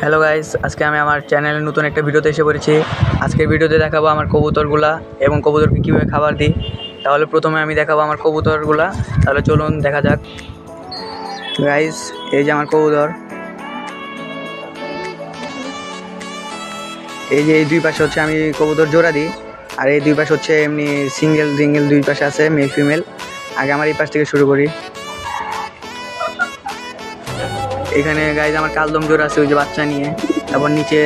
Hello guys, আজকে আমি আমার চ্যানেলে নতুন একটা ভিডিওতে এসে পড়েছি। আজকের ভিডিওতে দেখাবো আমার কবুতরগুলা এবং কবুতরকে কীভাবে খাবার দিই। তাহলে প্রথমে আমি দেখাবো আমার কবুতরগুলা। তাহলে চলুন দেখা যাক। গাইস, এই যে আমার কবুতর। এই যে এই দুই পাশে হচ্ছে আমি কবুতর জোড়া দিই, আর এই দুই পাশে হচ্ছে এমনি সিঙ্গেল দুই পাশে আছে মেল ফিমেল। আগে আমার এই পাশ থেকে শুরু করি। এখানে গাইজ আমার কালদম জোড়া আছে, ওই যে বাচ্চা নিয়ে। তারপর নিচে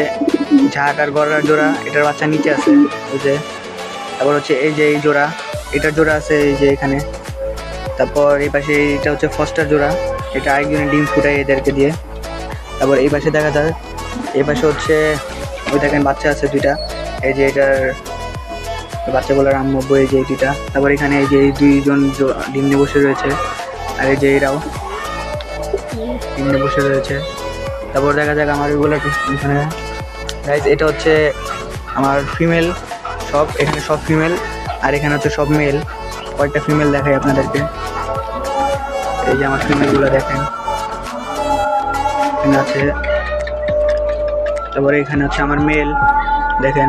ঝাঁক আর গড়ার জোড়া, এটার বাচ্চা নিচে আছে ওই যে। তারপর হচ্ছে এই যে এই জোড়া, এটার জোড়া আছে এই যে এখানে। তারপর এই পাশে এটা হচ্ছে ফস্টার জোড়া, এটা আরেকজনের ডিম ফুটায় এদেরকে দিয়ে। তারপর এই পাশে দেখা যায়, এই পাশে হচ্ছে ওই দেখেন বাচ্চা আছে দুইটা, এই যে এটার বাচ্চাগুলোর আম্মু এই যে দুইটা। তারপর এখানে এই যে এই দুইজন ডিম নিয়ে বসে রয়েছে, আর এই যে এরাও ডিমে বসে রয়েছে। তারপর দেখা যাক আমার এগুলো এখানে গাইজ, এটা হচ্ছে আমার ফিমেল সব, এখানে সব ফিমেল, আর এখানে হচ্ছে সব মেল। কয়েকটা ফিমেল দেখাই আপনাদেরকে। এই যে আমার ফিমেলগুলো দেখেন এখানে আছে। তারপরে এখানে হচ্ছে আমার মেল দেখেন,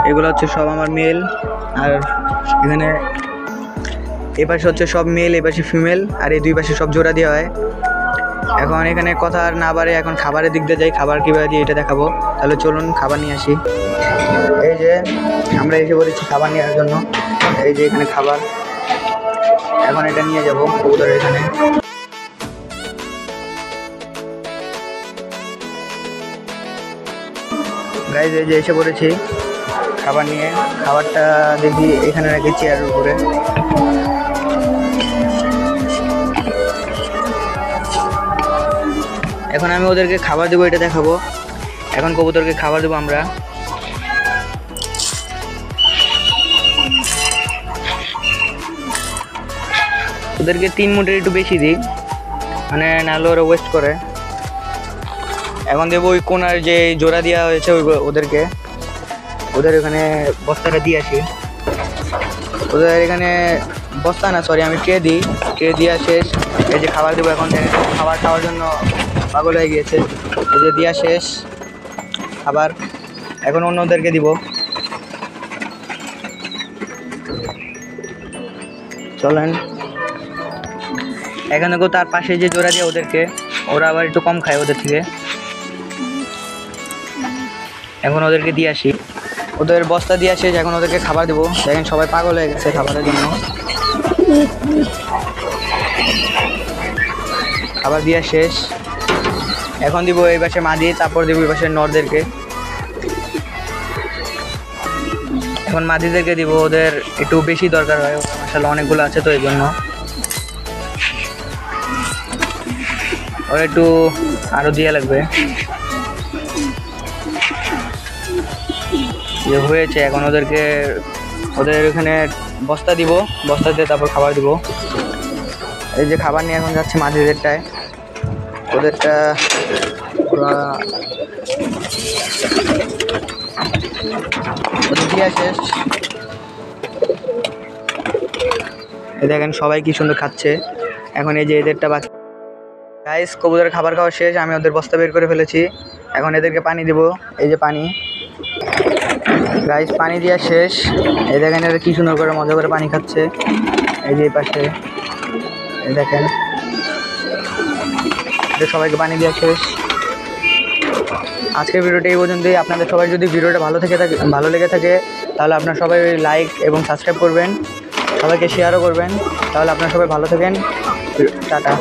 এগুলো হচ্ছে সব আমার মেল। আর এখানে এ পাশে হচ্ছে সব মেল, এ পাশে ফিমেল, আর এই দুই পাশে সব জোড়া দেওয়া হয়। এখন এখানে কথা আর না বাড়ে, এখন খাবারের দিক দিয়ে যাই। খাবার কীভাবে দিয়ে এটা দেখাবো। তাহলে চলুন খাবার নিয়ে আসি। এই যে আমরা এসে পড়েছি খাবার নেওয়ার জন্য। এই যে এখানে খাবার, এখন এটা নিয়ে যাবো কবুতরের এখানে। গাইজ, এই যে এসে পড়েছি খাবার নিয়ে। খাবারটা দেখি এখানে রাখি চেয়ারের উপরে। এখন আমি ওদেরকে খাবার দেবো, এটা দেখাবো। এখন কবুতরকে খাবার দেবো আমরা। ওদেরকে 3 মুঠের একটু বেশি দিই, মানে নাহলে ওরা ওয়েস্ট করে। এখন দেবো ওই কোনার যে জোড়া দেওয়া হয়েছে ওদেরকে, ওদের এখানে বস্তাটা দিয়ে আসি। ওদের এখানে বস্তা না, সরি, আমি ট্রে দিই। ট্রে দেওয়া শেষ, এই যে খাবার দেবো। এখন খাবার খাওয়ার জন্য পাগল হয়ে গিয়েছে। এই যে দেওয়া শেষ খাবার, এখন অন্যদেরকে দিব। চলেন এখানে তার পাশে যে জোড়া দিয়ে ওদেরকে, ওরা আবার একটু কম খায় ওদের থেকে। এখন ওদেরকে দিয়ে আসি। ওদের বস্তা দিয়ে শেষ, এখন ওদেরকে খাবার দেবো। দেখেন সবাই পাগল হয়ে গেছে খাবারের জন্য। খাবার দেওয়া শেষ, এখন দিব এই পাশে মাদি, তারপর দিব এই পাশে নরদেরকে। এখন মাদিদেরকে দিব, ওদের একটু বেশি দরকার হয়, মাশাআল্লাহ অনেকগুলো আছে তো এই জন্য। ওরা একটু আরও দিয়ে লাগবে যে হয়েছে। এখন ওদের এখানে বস্তা দিব, বস্তা দিয়ে তারপর খাবার দিব। এই যে খাবার নিয়ে এখন যাচ্ছে মাঝিদেরটায়। ওদেরটা ওরা দিয়ে শেষ। এই দেখেন সবাই কি সুন্দর খাচ্ছে। এখন এই যে এদেরটা বাকি। গাইস, কবুতরের খাবার খাওয়া শেষ, আমি ওদের বস্তা বের করে ফেলেছি। এখন এদেরকে পানি দিব, এই যে পানি। গাইস, পানি দেওয়া শেষ। এই দেখেন এরা কি সুন্দর করে মজা করে পানি খাচ্ছে। এই যে এই পাশে এই দেখেন, সবাইকে পানি দেওয়া শেষ। আজকের ভিডিওটা এই পর্যন্তই। আপনাদের সবাই যদি ভিডিওটা ভালো লেগে থাকে, তাহলে আপনারা সবাই লাইক এবং সাবস্ক্রাইব করবেন, সবাইকে শেয়ারও করবেন। তাহলে আপনারা সবাই ভালো থাকেন। টাটা।